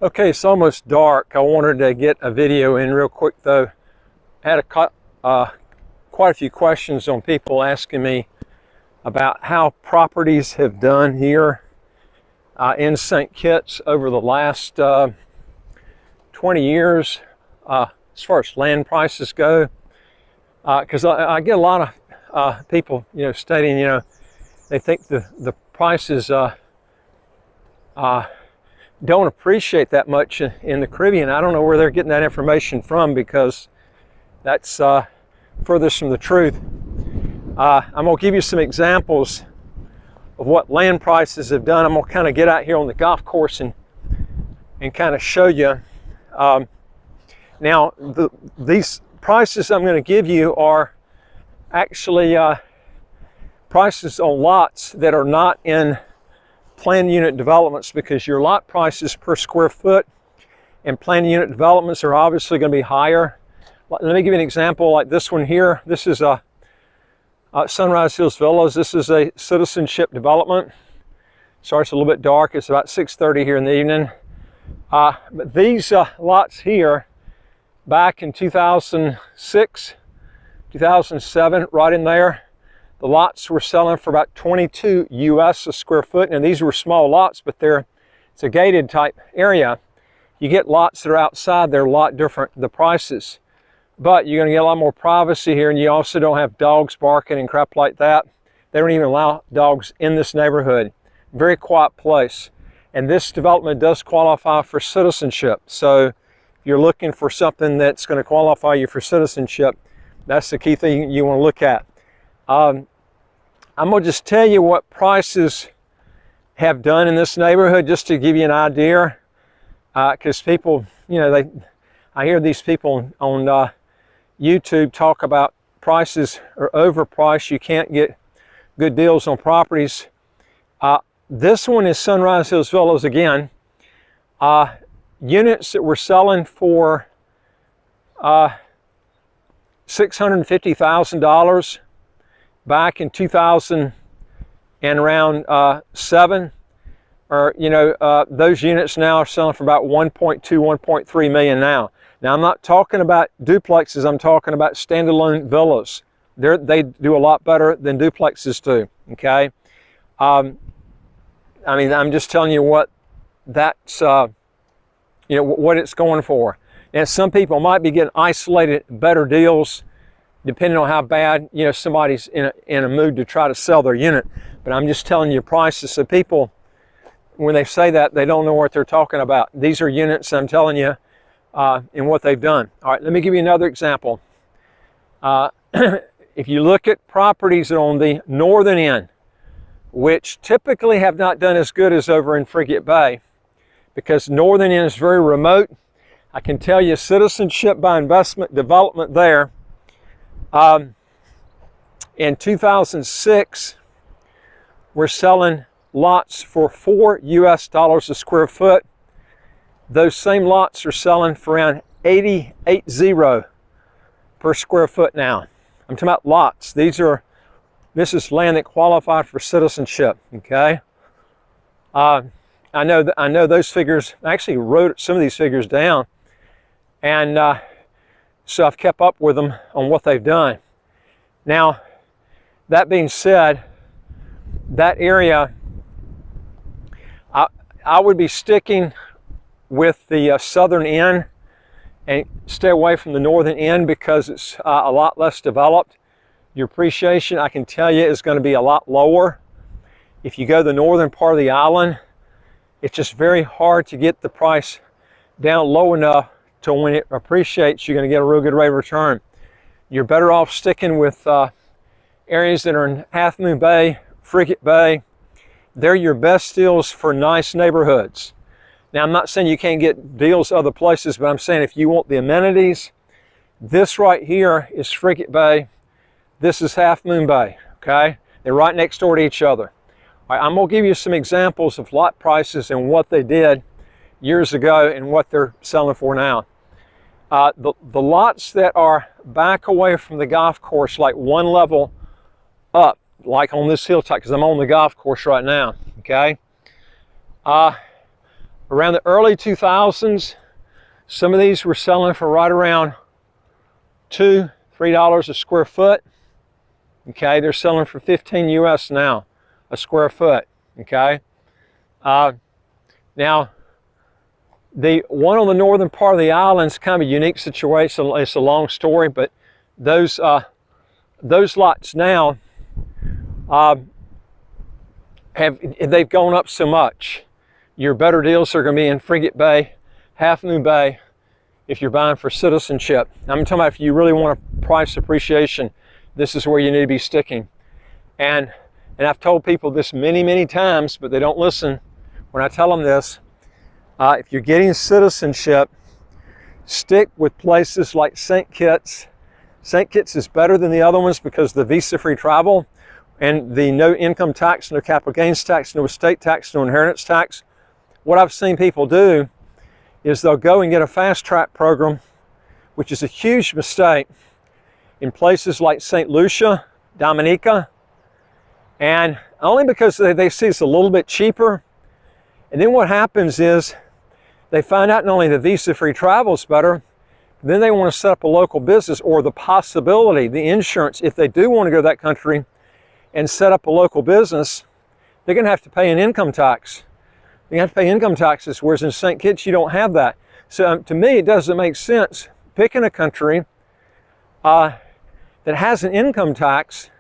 Okay, it's almost dark. I wanted to get a video in real quick though. I had quite a few questions on people asking me about how properties have done here in St. Kitts over the last 20 years as far as land prices go. Because I get a lot of people, stating, they think the prices don't appreciate that much in the Caribbean. I don't know where they're getting that information from, because that's furthest from the truth. I'm going to give you some examples of what land prices have done. I'm going to kind of get out here on the golf course and kind of show you. Now, these prices I'm going to give you are actually prices on lots that are not in planned unit developments, because your lot prices per square foot and planned unit developments are obviously going to be higher. Let me give you an example like this one here. This is a Sunrise Hills Villas. This is a citizenship development. Sorry, it's a little bit dark. It's about 6:30 here in the evening. But these lots here, back in 2006, 2007, right in there, the lots were selling for about 22 US a square foot. And these were small lots, but it's a gated type area. You get lots that are outside, they're a lot different, the prices. But you're going to get a lot more privacy here, and you also don't have dogs barking and crap like that. They don't even allow dogs in this neighborhood. Very quiet place. And this development does qualify for citizenship. So if you're looking for something that's going to qualify you for citizenship, that's the key thing you want to look at. I'm going to just tell you what prices have done in this neighborhood, just to give you an idea. Because people, I hear these people on YouTube talk about prices are overpriced. You can't get good deals on properties. This one is Sunrise Hills Villas again. Units that were selling for $650,000 back in 2000 and around 7, or those units now are selling for about 1.2, 1.3 million now. Now, I'm not talking about duplexes. I'm talking about standalone villas. They do a lot better than duplexes do. Okay. I mean, I'm just telling you what that's what it's going for. And some people might be getting isolated better deals, depending on how bad somebody's in a mood to try to sell their unit. But I'm just telling you prices, so people, when they say that, they don't know what they're talking about. These are units, I'm telling you, and what they've done. All right, let me give you another example. If you look at properties on the northern end, which typically have not done as good as over in Frigate Bay, because northern end is very remote. I can tell you, citizenship by investment development there, in 2006, we're selling lots for $4 US a square foot. Those same lots are selling for around 80 per square foot now. I'm talking about lots. This is land that qualified for citizenship. Okay. I know those figures. I actually wrote some of these figures down, and so I've kept up with them on what they've done. Now, that being said, that area, I would be sticking with the southern end and stay away from the northern end, because it's a lot less developed. Your appreciation, I can tell you, is going to be a lot lower. If you go to the northern part of the island, it's just very hard to get the price down low enough to when it appreciates, you're going to get a real good rate of return. You're better off sticking with areas that are in Half Moon Bay, Frigate Bay. They're your best deals for nice neighborhoods. Now, I'm not saying you can't get deals other places, but I'm saying if you want the amenities, this right here is Frigate Bay. This is Half Moon Bay, okay? They're right next door to each other. All right, I'm going to give you some examples of lot prices and what they did years ago and what they're selling for now. The lots that are back away from the golf course, like one level up, like on this hilltop, because I'm on the golf course right now, okay? Around the early 2000s, some of these were selling for right around $2, $3 a square foot. Okay, they're selling for 15 US now a square foot. Okay, now the one on the northern part of the island is kind of a unique situation. It's a long story, but those lots now they've gone up so much. Your better deals are going to be in Frigate Bay, Half Moon Bay, if you're buying for citizenship. I'm talking about if you really want a price appreciation, this is where you need to be sticking. And I've told people this many, many times, but they don't listen when I tell them this. If you're getting citizenship, stick with places like St. Kitts. St. Kitts is better than the other ones because of the visa-free travel and the no income tax, no capital gains tax, no estate tax, no inheritance tax. What I've seen people do is they'll go and get a fast track program, which is a huge mistake, in places like St. Lucia, Dominica, and only because they see it's a little bit cheaper. And then what happens is they find out not only the visa-free travel is better, but then they want to set up a local business, or the possibility, the insurance, if they do want to go to that country and set up a local business, they're going to have to pay an income tax. You have to pay income taxes, whereas in St. Kitts you don't have that. So to me, it doesn't make sense picking a country that has an income tax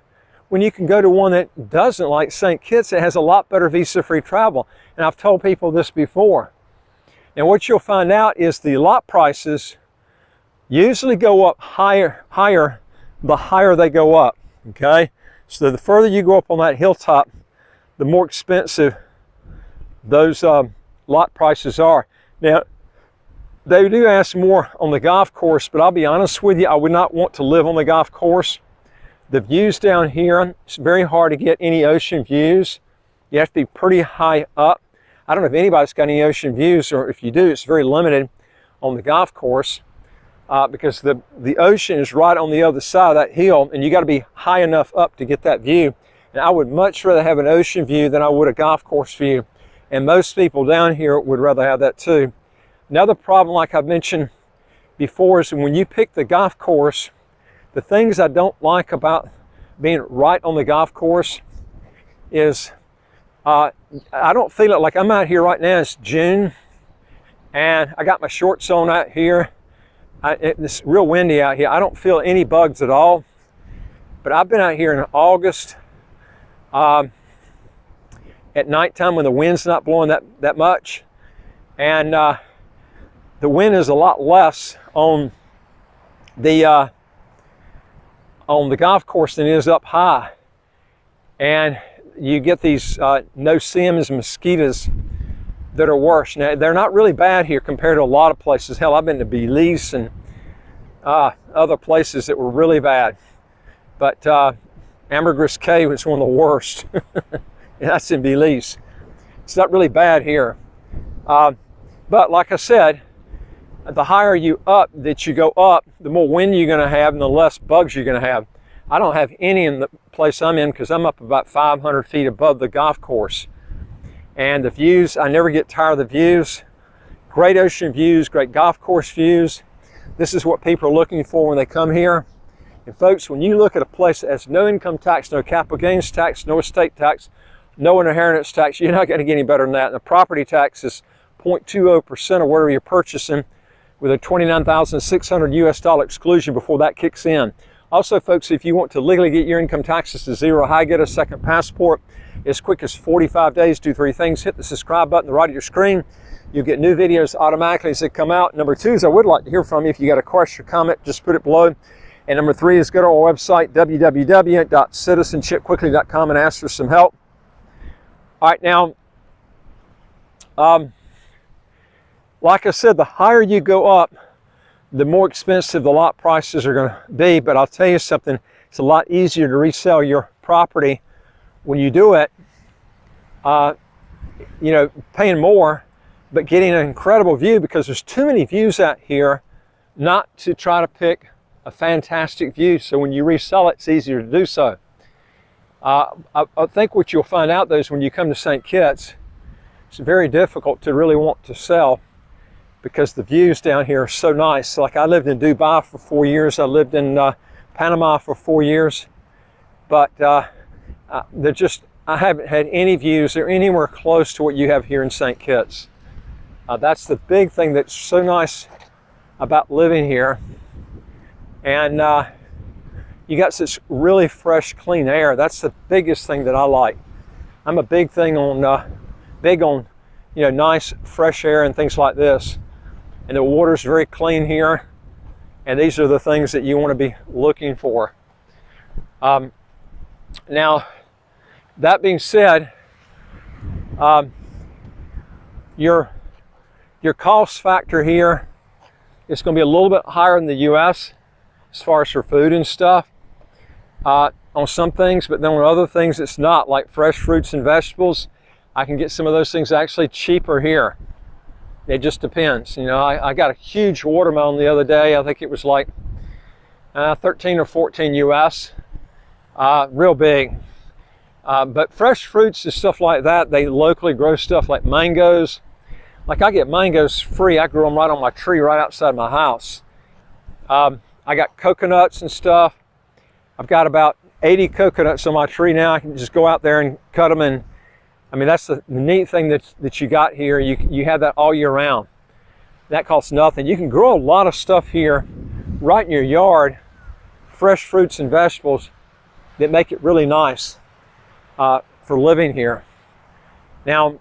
when you can go to one that doesn't, like St. Kitts. It has a lot better visa-free travel. And I've told people this before. And what you'll find out is the lot prices usually go up higher the higher they go up, okay? So the further you go up on that hilltop, the more expensive those lot prices are. Now, they do ask more on the golf course, but I'll be honest with you, I would not want to live on the golf course. The views down here, it's very hard to get any ocean views. You have to be pretty high up. I don't know if anybody's got any ocean views, or if you do, it's very limited on the golf course because the ocean is right on the other side of that hill, and you got to be high enough up to get that view. And I would much rather have an ocean view than I would a golf course view. And most people down here would rather have that too. Another problem, like I've mentioned before, is when you pick the golf course, the things I don't like about being right on the golf course is I don't feel it. Like I'm out here right now, it's June, and I got my shorts on out here. It's real windy out here. I don't feel any bugs at all. But I've been out here in August at nighttime when the wind's not blowing that much, and the wind is a lot less on the golf course than it is up high, and you get these no-see-ums mosquitoes that are worse. Now, they're not really bad here compared to a lot of places. Hell, I've been to Belize and other places that were really bad, but Ambergris Cave was one of the worst. That's in Belize. It's not really bad here. But like I said, the higher you up that you go up, the more wind you're going to have and the less bugs you're going to have. I don't have any in the place I'm in because I'm up about 500 feet above the golf course. And the views, I never get tired of the views. Great ocean views, great golf course views. This is what people are looking for when they come here. And folks, when you look at a place that has no income tax, no capital gains tax, no estate tax, no inheritance tax, you're not going to get any better than that. And the property tax is 0.20% of whatever you're purchasing, with a $29,600 US exclusion before that kicks in. Also, folks, if you want to legally get your income taxes to zero, how get a second passport as quick as 45 days, do three things. Hit the subscribe button on the right of your screen. You'll get new videos automatically as they come out. Number two is I would like to hear from you. If you got a question or comment, just put it below. And number three is go to our website, www.citizenshipquickly.com, and ask for some help. All right, now, like I said, the higher you go up, the more expensive the lot prices are going to be. But I'll tell you something, it's a lot easier to resell your property when you do it, you know, paying more, but getting an incredible view, because there's too many views out here not to try to pick a fantastic view. So when you resell it, it's easier to do so. I think what you'll find out though is when you come to St. Kitts, it's very difficult to really want to sell because the views down here are so nice. Like I lived in Dubai for 4 years. I lived in Panama for 4 years. But I haven't had any views that are anywhere close to what you have here in St. Kitts. That's the big thing that's so nice about living here. And you got such really fresh, clean air. That's the biggest thing that I like. I'm a big on, you know, nice, fresh air and things like this. And the water's very clean here. And these are the things that you want to be looking for. Now, that being said, your cost factor here is going to be a little bit higher in the U.S. as far as for food and stuff on some things, but then on other things it's not, like fresh fruits and vegetables. I can get some of those things actually cheaper here. It just depends. You know, I got a huge watermelon the other day. I think it was like 13 or 14 US, real big. But fresh fruits and stuff like that, they locally grow stuff like mangoes. Like I get mangoes free. I grow them right on my tree right outside my house. I got coconuts and stuff. I've got about 80 coconuts on my tree now. I can just go out there and cut them, and I mean, that's the neat thing that you got here. You have that all year round. That costs nothing. You can grow a lot of stuff here right in your yard, fresh fruits and vegetables that make it really nice for living here. Now,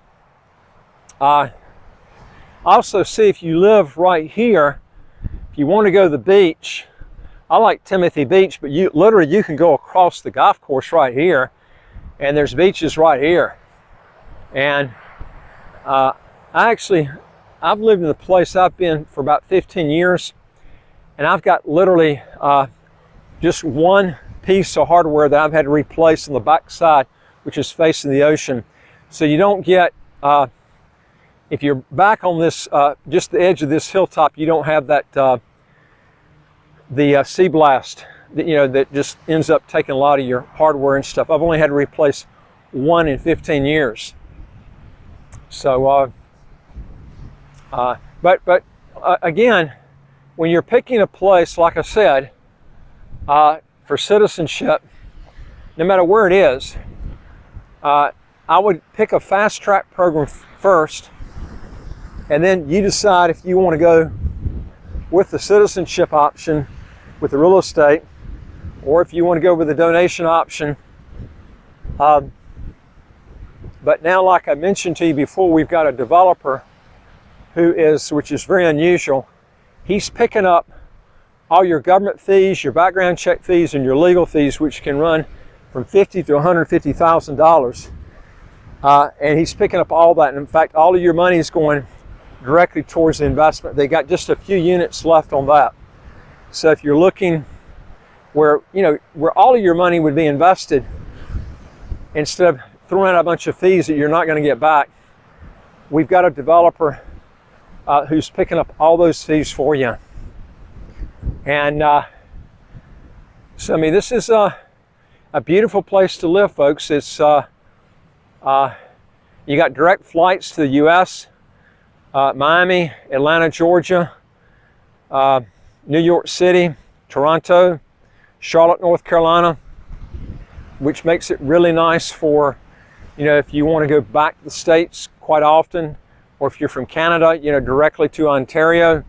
also see if you live right here, if you want to go to the beach, I like Timothy Beach, but you can go across the golf course right here, and there's beaches right here. And I've lived in the place I've been for about 15 years, and I've got literally just one piece of hardware that I've had to replace on the back side, which is facing the ocean. So you don't get, if you're back on this, just the edge of this hilltop, you don't have that, the sea blast that, you know, that just ends up taking a lot of your hardware and stuff. I've only had to replace one in 15 years. So, again, when you're picking a place, like I said, for citizenship, no matter where it is, I would pick a fast track program first, and then you decide if you want to go with the citizenship option with the real estate, or if you want to go with the donation option. But now, like I mentioned to you before, we've got a developer which is very unusual. He's picking up all your government fees, your background check fees, and your legal fees, which can run from $50,000 to $150,000. And he's picking up all that. And in fact, all of your money is going directly towards the investment. They got just a few units left on that. So if you're looking where all of your money would be invested, instead of throwing out a bunch of fees that you're not going to get back, we've got a developer who's picking up all those fees for you. And so, I mean, this is a beautiful place to live, folks. It's you got direct flights to the U.S., Miami, Atlanta, Georgia, New York City, Toronto, Charlotte, North Carolina, which makes it really nice for, you know, if you want to go back to the States quite often, or if you're from Canada, you know, directly to Ontario.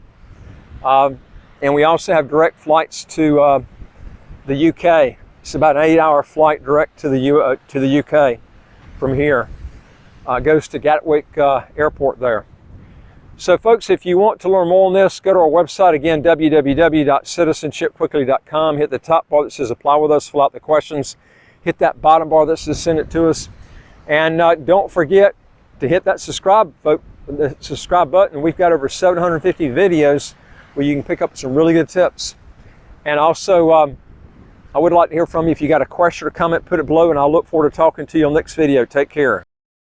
And we also have direct flights to the UK. It's about an 8-hour flight direct to the UK from here. Goes to Gatwick Airport there. So folks, if you want to learn more on this, go to our website again, www.citizenshipquickly.com. Hit the top bar that says apply with us, fill out the questions. Hit that bottom bar that says send it to us. And don't forget to hit that subscribe button. We've got over 750 videos where you can pick up some really good tips. And also, I would like to hear from you. If you got a question or comment, put it below, and I'll look forward to talking to you on the next video. Take care.